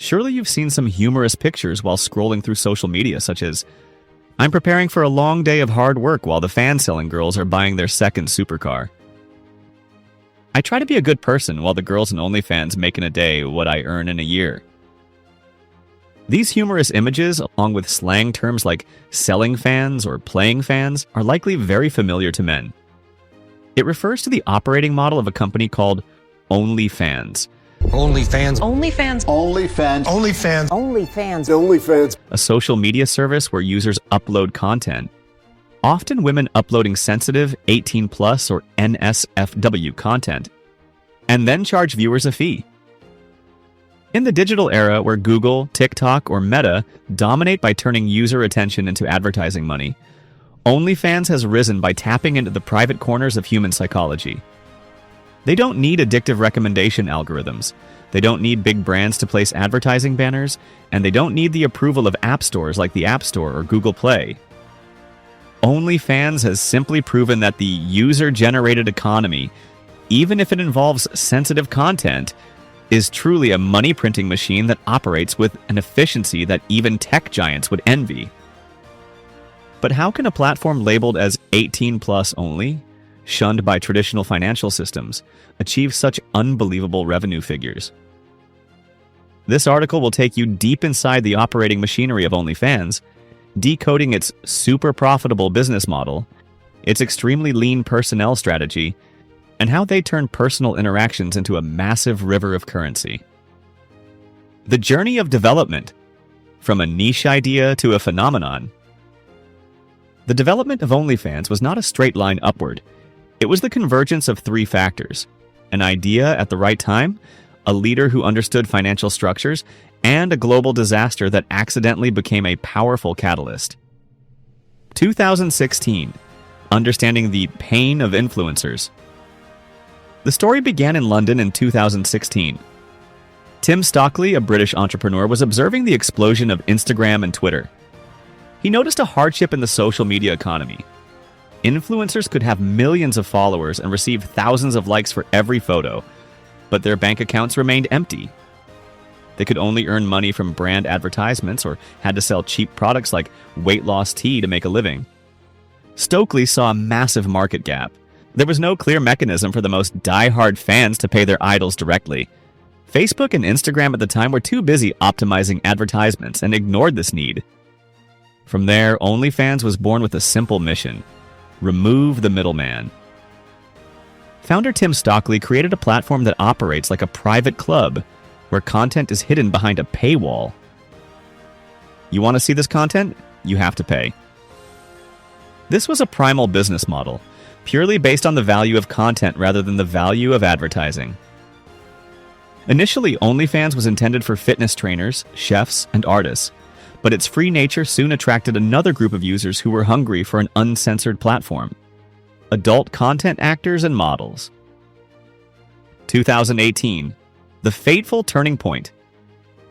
Surely you've seen some humorous pictures while scrolling through social media, such as, "I'm preparing for a long day of hard work while the fan-selling girls are buying their second supercar." "I try to be a good person while the girls in OnlyFans make in a day what I earn in a year." These humorous images, along with slang terms like selling fans or playing fans, are likely very familiar to men. It refers to the operating model of a company called OnlyFans. OnlyFans. OnlyFans. OnlyFans. OnlyFans. OnlyFans. OnlyFans. A social media service where users upload content. Often women uploading sensitive 18+ or NSFW content, and then charge viewers a fee. In the digital era where Google, TikTok, or Meta dominate by turning user attention into advertising money, OnlyFans has risen by tapping into the private corners of human psychology. They don't need addictive recommendation algorithms, they don't need big brands to place advertising banners, and they don't need the approval of app stores like the App Store or Google Play. OnlyFans has simply proven that the user-generated economy, even if it involves sensitive content, is truly a money-printing machine that operates with an efficiency that even tech giants would envy. But how can a platform labeled as 18+ only, shunned by traditional financial systems, achieve such unbelievable revenue figures? This article will take you deep inside the operating machinery of OnlyFans, decoding its super profitable business model, its extremely lean personnel strategy, and how they turn personal interactions into a massive river of currency. The journey of development, from a niche idea to a phenomenon. The development of OnlyFans was not a straight line upward. It was the convergence of three factors: an idea at the right time, a leader who understood financial structures, and a global disaster that accidentally became a powerful catalyst. 2016. Understanding the pain of influencers. The story began in London in 2016. Tim Stockley, a British entrepreneur, was observing the explosion of Instagram and Twitter. He noticed a hardship in the social media economy. Influencers could have millions of followers and receive thousands of likes for every photo, but their bank accounts remained empty. They could only earn money from brand advertisements or had to sell cheap products like weight loss tea to make a living. Stokely saw a massive market gap. There was no clear mechanism for the most die-hard fans to pay their idols directly. Facebook and Instagram at the time were too busy optimizing advertisements and ignored this need. From there, OnlyFans was born with a simple mission: remove the middleman. Founder Tim Stockley created a platform that operates like a private club, where content is hidden behind a paywall. You want to see this content? You have to pay. This was a primal business model, purely based on the value of content rather than the value of advertising. Initially, OnlyFans was intended for fitness trainers, chefs, and artists, but its free nature soon attracted another group of users who were hungry for an uncensored platform: adult content actors and models. 2018. The fateful turning point.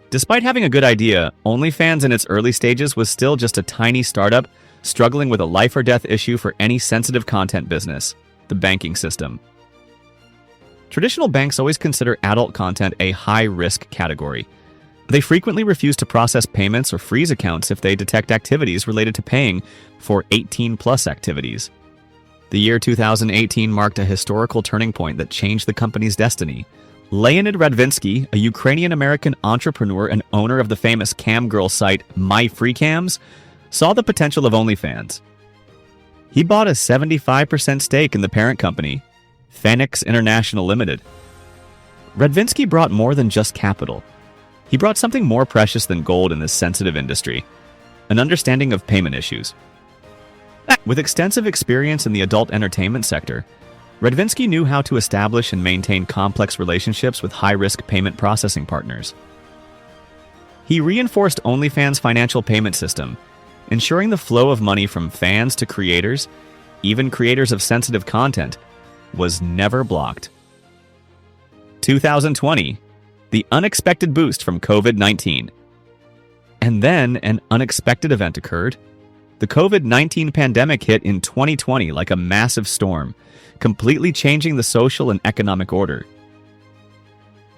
Despite having a good idea, OnlyFans in its early stages was still just a tiny startup struggling with a life-or-death issue for any sensitive content business: the banking system. Traditional banks always consider adult content a high-risk category. They frequently refuse to process payments or freeze accounts if they detect activities related to paying for 18+ activities. The year 2018 marked a historical turning point that changed the company's destiny. Leonid Radvinsky, a Ukrainian-American entrepreneur and owner of the famous cam girl site MyFreeCams, saw the potential of OnlyFans. He bought a 75% stake in the parent company, Phoenix International Limited. Radvinsky brought more than just capital. He brought something more precious than gold in this sensitive industry: an understanding of payment issues. With extensive experience in the adult entertainment sector, Radvinsky knew how to establish and maintain complex relationships with high-risk payment processing partners. He reinforced OnlyFans' financial payment system, ensuring the flow of money from fans to creators, even creators of sensitive content, was never blocked. 2020. The unexpected boost from COVID-19. And then an unexpected event occurred. The COVID-19 pandemic hit in 2020 like a massive storm, completely changing the social and economic order.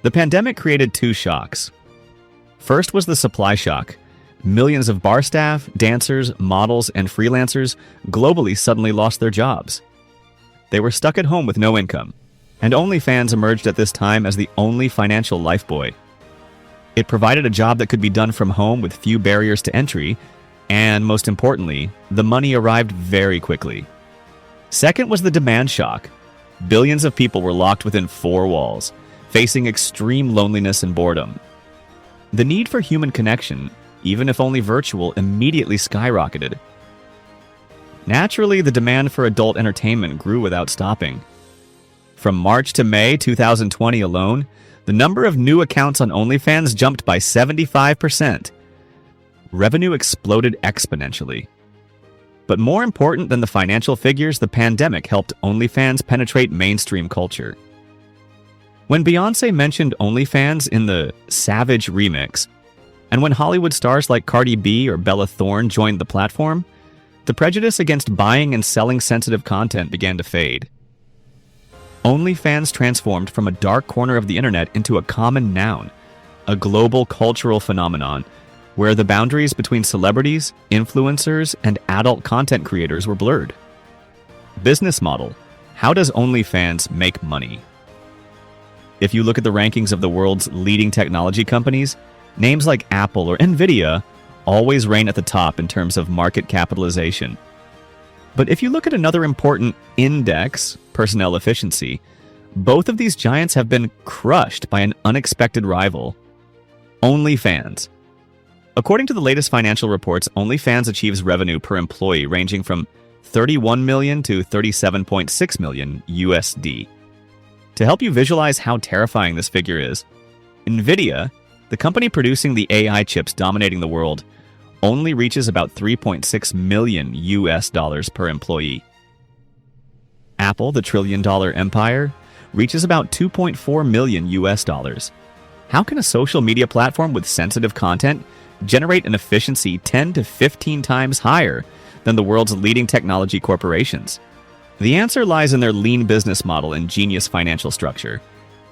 The pandemic created two shocks. First was the supply shock. Millions of bar staff, dancers, models, and freelancers globally suddenly lost their jobs. They were stuck at home with no income, and OnlyFans emerged at this time as the only financial lifebuoy. It provided a job that could be done from home with few barriers to entry, and most importantly, the money arrived very quickly. Second was the demand shock. Billions of people were locked within four walls, facing extreme loneliness and boredom. The need for human connection, even if only virtual, immediately skyrocketed. Naturally, the demand for adult entertainment grew without stopping. From March to May 2020 alone, the number of new accounts on OnlyFans jumped by 75%. Revenue exploded exponentially. But more important than the financial figures, the pandemic helped OnlyFans penetrate mainstream culture. When Beyoncé mentioned OnlyFans in the Savage remix, and when Hollywood stars like Cardi B or Bella Thorne joined the platform, the prejudice against buying and selling sensitive content began to fade. OnlyFans transformed from a dark corner of the internet into a common noun, a global cultural phenomenon where the boundaries between celebrities, influencers, and adult content creators were blurred. Business model: how does OnlyFans make money? If you look at the rankings of the world's leading technology companies, names like Apple or Nvidia always reign at the top in terms of market capitalization. But if you look at another important index, personnel efficiency, both of these giants have been crushed by an unexpected rival: OnlyFans. According to the latest financial reports, OnlyFans achieves revenue per employee ranging from $31 million to $37.6 million USD. To help you visualize how terrifying this figure is, Nvidia, the company producing the AI chips dominating the world, only reaches about $3.6 million US per employee. Apple, the trillion-dollar empire, reaches about $2.4 million US. How can a social media platform with sensitive content generate an efficiency 10 to 15 times higher than the world's leading technology corporations? The answer lies in their lean business model and genius financial structure,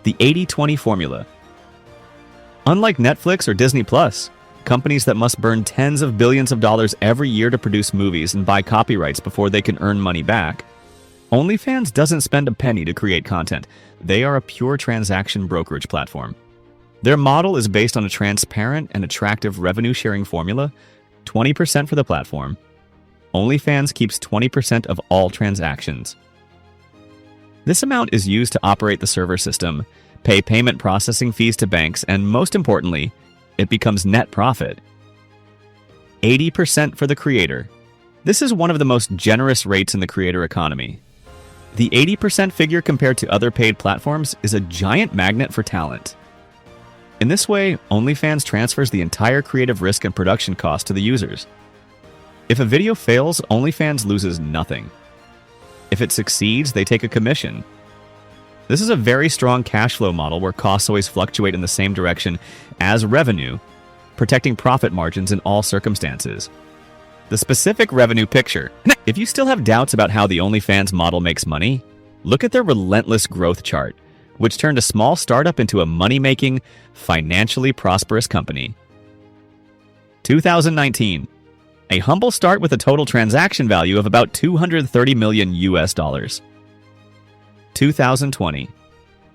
the 80-20 formula. Unlike Netflix or Disney Plus, companies that must burn tens of billions of dollars every year to produce movies and buy copyrights before they can earn money back, OnlyFans doesn't spend a penny to create content. They are a pure transaction brokerage platform. Their model is based on a transparent and attractive revenue-sharing formula: 20% for the platform. OnlyFans keeps 20% of all transactions. This amount is used to operate the server system, pay payment processing fees to banks, and most importantly, it becomes net profit. 80% for the creator. This is one of the most generous rates in the creator economy. The 80% figure compared to other paid platforms is a giant magnet for talent. In this way, OnlyFans transfers the entire creative risk and production cost to the users. If a video fails, OnlyFans loses nothing. If it succeeds, they take a commission. This is a very strong cash flow model where costs always fluctuate in the same direction as revenue, protecting profit margins in all circumstances. The specific revenue picture. If you still have doubts about how the OnlyFans model makes money, look at their relentless growth chart, which turned a small startup into a money-making, financially prosperous company. 2019. A humble start with a total transaction value of about $230 million US. 2020.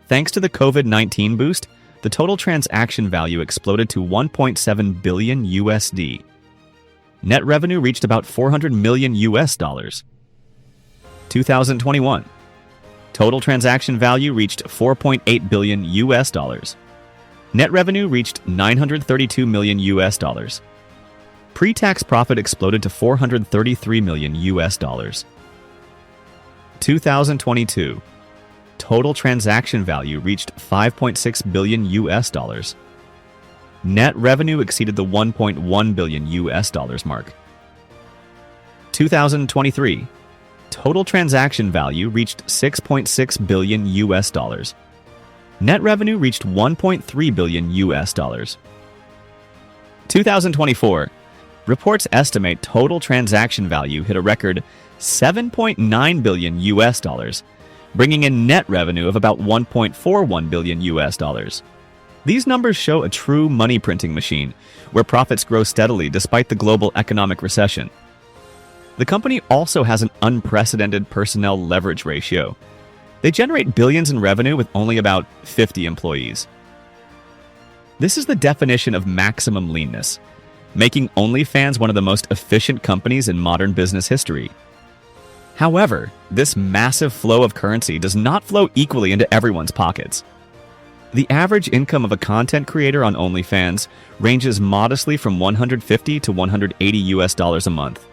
Thanks to the COVID-19 boost, the total transaction value exploded to $1.7 billion USD. Net revenue reached about $400 million US. 2021. Total transaction value reached $4.8 billion US. Net revenue reached $932 million US. Pre-tax profit exploded to $433 million US. 2022. Total transaction value reached $5.6 billion US. Net revenue exceeded the $1.1 billion US mark. 2023. Total transaction value reached $6.6 billion US. Net revenue reached $1.3 billion US. 2024. Reports estimate total transaction value hit a record $7.9 billion US, bringing in net revenue of about $1.41 billion US. These numbers show a true money printing machine, where profits grow steadily despite the global economic recession. The company also has an unprecedented personnel leverage ratio. They generate billions in revenue with only about 50 employees. This is the definition of maximum leanness, making OnlyFans one of the most efficient companies in modern business history. However, this massive flow of currency does not flow equally into everyone's pockets. The average income of a content creator on OnlyFans ranges modestly from $150 to $180 a month.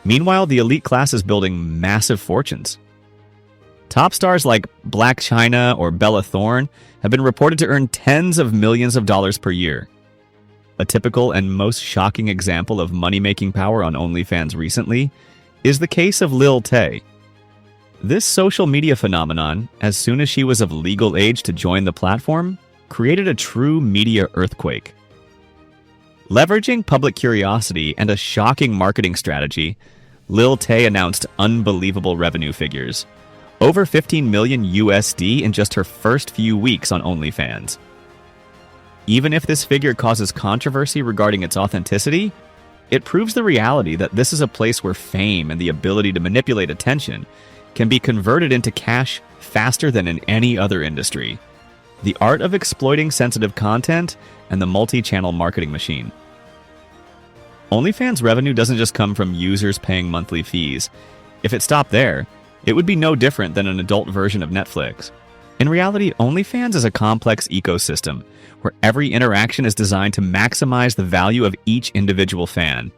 Meanwhile, the elite class is building massive fortunes. Top stars like Black China or Bella Thorne have been reported to earn tens of millions of dollars per year. A typical and most shocking example of money-making power on OnlyFans recently is the case of Lil Tay. This social media phenomenon, as soon as she was of legal age to join the platform, created a true media earthquake. Leveraging public curiosity and a shocking marketing strategy, Lil Tay announced unbelievable revenue figures. Over 15 million USD in just her first few weeks on OnlyFans. Even if this figure causes controversy regarding its authenticity, it proves the reality that this is a place where fame and the ability to manipulate attention can be converted into cash faster than in any other industry. The art of exploiting sensitive content and the multi-channel marketing machine. OnlyFans revenue doesn't just come from users paying monthly fees. If it stopped there, it would be no different than an adult version of Netflix. In reality, OnlyFans is a complex ecosystem where every interaction is designed to maximize the value of each individual fan.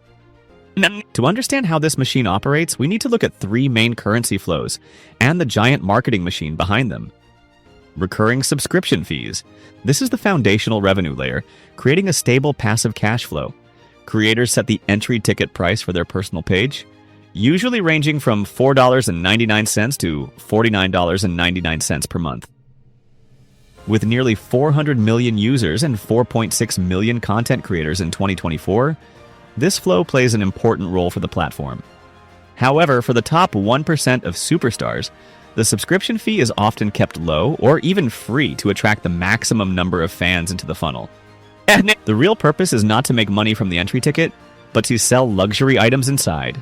To understand how this machine operates, we need to look at three main currency flows and the giant marketing machine behind them. Recurring subscription fees. This is the foundational revenue layer, creating a stable passive cash flow. Creators set the entry ticket price for their personal page, usually ranging from $4.99 to $49.99 per month. With nearly 400 million users and 4.6 million content creators in 2024, this flow plays an important role for the platform. However, for the top 1% of superstars, the subscription fee is often kept low or even free to attract the maximum number of fans into the funnel. The real purpose is not to make money from the entry ticket, but to sell luxury items inside.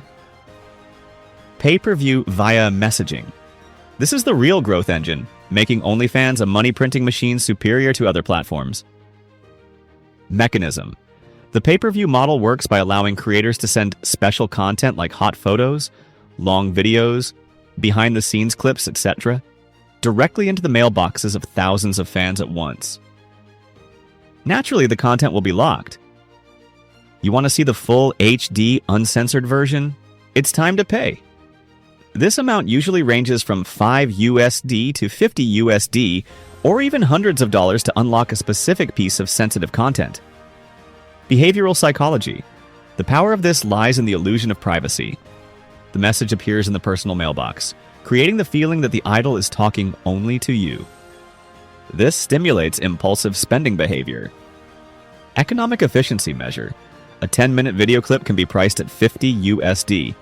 Pay-per-view via messaging. This is the real growth engine, making OnlyFans a money-printing machine superior to other platforms. Mechanism. The pay-per-view model works by allowing creators to send special content like hot photos, long videos, behind-the-scenes clips, etc., directly into the mailboxes of thousands of fans at once. Naturally, the content will be locked. You want to see the full HD uncensored version? It's time to pay. This amount usually ranges from $5 to $50 or even hundreds of dollars to unlock a specific piece of sensitive content. Behavioral psychology. The power of this lies in the illusion of privacy. The message appears in the personal mailbox, creating the feeling that the idol is talking only to you. This stimulates impulsive spending behavior. Economic efficiency measure. A 10-minute video clip can be priced at $50.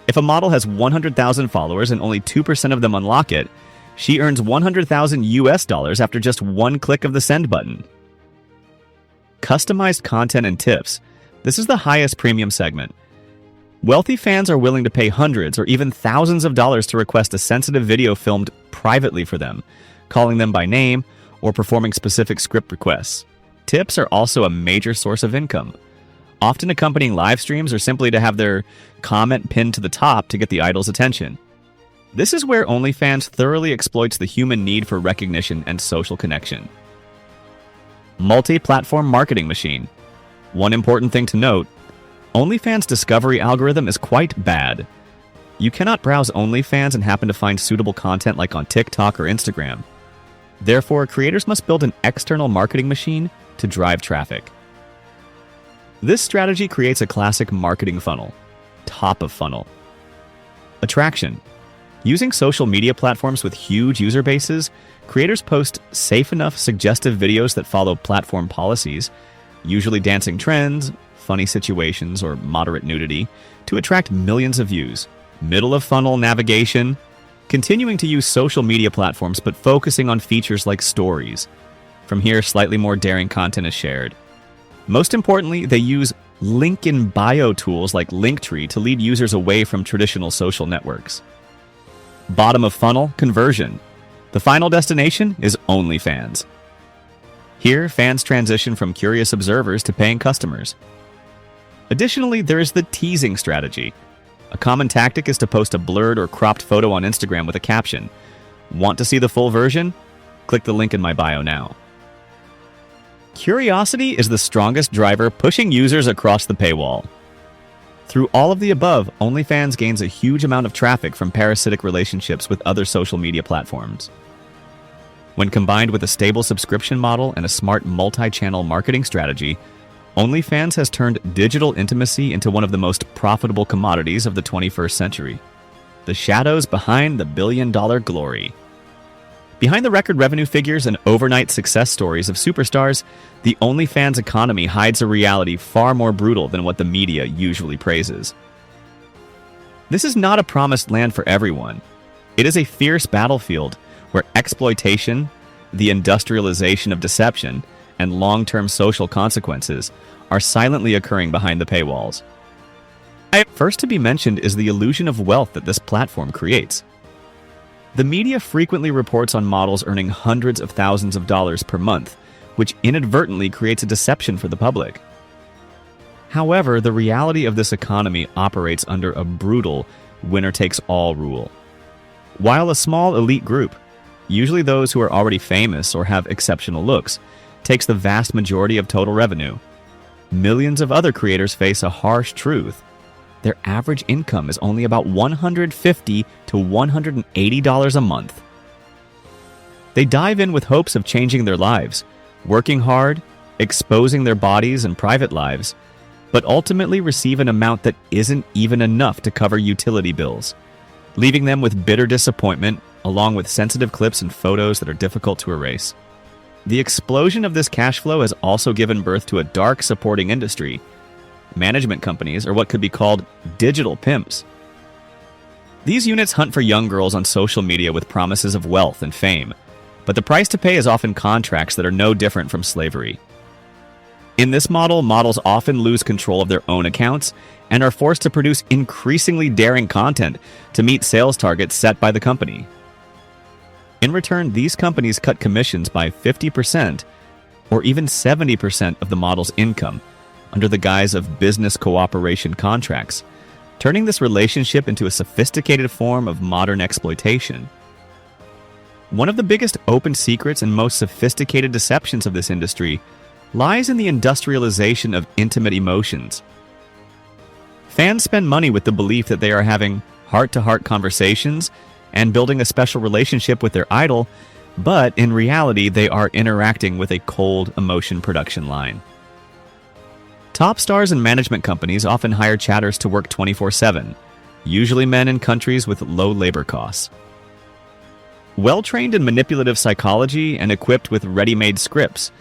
If a model has 100,000 followers and only 2% of them unlock it, she earns $100,000 after just one click of the send button. Customized content and tips. This is the highest premium segment. Wealthy fans are willing to pay hundreds or even thousands of dollars to request a sensitive video filmed privately for them, calling them by name, or performing specific script requests. Tips are also a major source of income, often accompanying live streams or simply to have their comment pinned to the top to get the idol's attention. This is where OnlyFans thoroughly exploits the human need for recognition and social connection. Multi-platform marketing machine. One important thing to note, OnlyFans' discovery algorithm is quite bad. You cannot browse OnlyFans and happen to find suitable content like on TikTok or Instagram. Therefore, creators must build an external marketing machine to drive traffic. This strategy creates a classic marketing funnel, top of funnel. Attraction. Using social media platforms with huge user bases, creators post safe enough, suggestive videos that follow platform policies, usually dancing trends, funny situations, or moderate nudity, to attract millions of views. Middle of funnel navigation. Continuing to use social media platforms but focusing on features like stories. From here, slightly more daring content is shared. Most importantly, they use link in bio tools like Linktree to lead users away from traditional social networks. Bottom of funnel, conversion. The final destination is OnlyFans. Here, fans transition from curious observers to paying customers. Additionally, there is the teasing strategy. A common tactic is to post a blurred or cropped photo on Instagram with a caption. Want to see the full version? Click the link in my bio now. Curiosity is the strongest driver pushing users across the paywall. Through all of the above, OnlyFans gains a huge amount of traffic from parasitic relationships with other social media platforms. When combined with a stable subscription model and a smart multi-channel marketing strategy, OnlyFans has turned digital intimacy into one of the most profitable commodities of the 21st century. The shadows behind the billion-dollar glory. Behind the record revenue figures and overnight success stories of superstars, the OnlyFans economy hides a reality far more brutal than what the media usually praises. This is not a promised land for everyone. It is a fierce battlefield where exploitation, the industrialization of deception, and long-term social consequences are silently occurring behind the paywalls. First to be mentioned is the illusion of wealth that this platform creates. The media frequently reports on models earning hundreds of thousands of dollars per month, which inadvertently creates a deception for the public. However, the reality of this economy operates under a brutal winner-takes-all rule. While a small elite group, usually those who are already famous or have exceptional looks, takes the vast majority of total revenue, millions of other creators face a harsh truth. Their average income is only about $150 to $180 a month. They dive in with hopes of changing their lives, working hard, exposing their bodies and private lives, but ultimately receive an amount that isn't even enough to cover utility bills, leaving them with bitter disappointment along with sensitive clips and photos that are difficult to erase. The explosion of this cash flow has also given birth to a dark supporting industry. Management companies are what could be called digital pimps. These units hunt for young girls on social media with promises of wealth and fame, but the price to pay is often contracts that are no different from slavery. In this model, models often lose control of their own accounts and are forced to produce increasingly daring content to meet sales targets set by the company. In return, these companies cut commissions by 50% or even 70% of the model's income under the guise of business cooperation contracts, turning this relationship into a sophisticated form of modern exploitation. One of the biggest open secrets and most sophisticated deceptions of this industry lies in the industrialization of intimate emotions. Fans spend money with the belief that they are having heart-to-heart conversations and building a special relationship with their idol, but in reality, they are interacting with a cold emotion production line. Top stars and management companies often hire chatters to work 24/7, usually men in countries with low labor costs. Well-trained in manipulative psychology and equipped with ready-made scripts,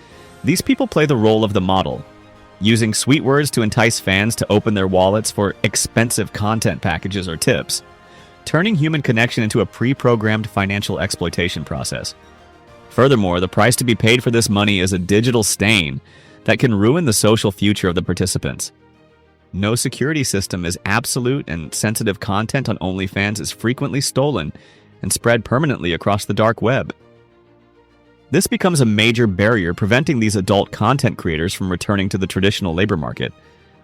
these people play the role of the model, using sweet words to entice fans to open their wallets for expensive content packages or tips, turning human connection into a pre-programmed financial exploitation process. Furthermore, the price to be paid for this money is a digital stain that can ruin the social future of the participants. No security system is absolute, and sensitive content on OnlyFans is frequently stolen and spread permanently across the dark web. This becomes a major barrier preventing these adult content creators from returning to the traditional labor market,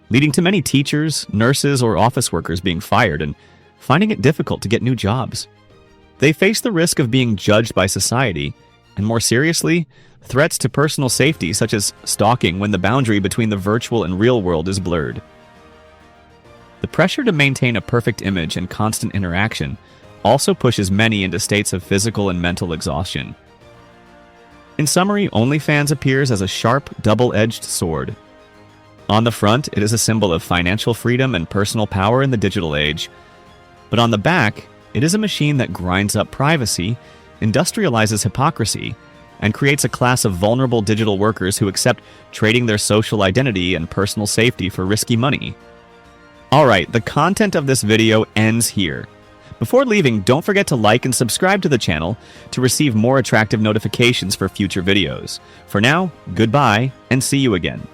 leading to many teachers, nurses, or office workers being fired and finding it difficult to get new jobs. They face the risk of being judged by society, and more seriously, threats to personal safety such as stalking when the boundary between the virtual and real world is blurred. The pressure to maintain a perfect image and constant interaction also pushes many into states of physical and mental exhaustion. In summary, OnlyFans appears as a sharp, double-edged sword. On the front, it is a symbol of financial freedom and personal power in the digital age, but on the back, it is a machine that grinds up privacy, industrializes hypocrisy, and creates a class of vulnerable digital workers who accept trading their social identity and personal safety for risky money. Alright, the content of this video ends here. Before leaving, don't forget to like and subscribe to the channel to receive more attractive notifications for future videos. For now, goodbye and see you again.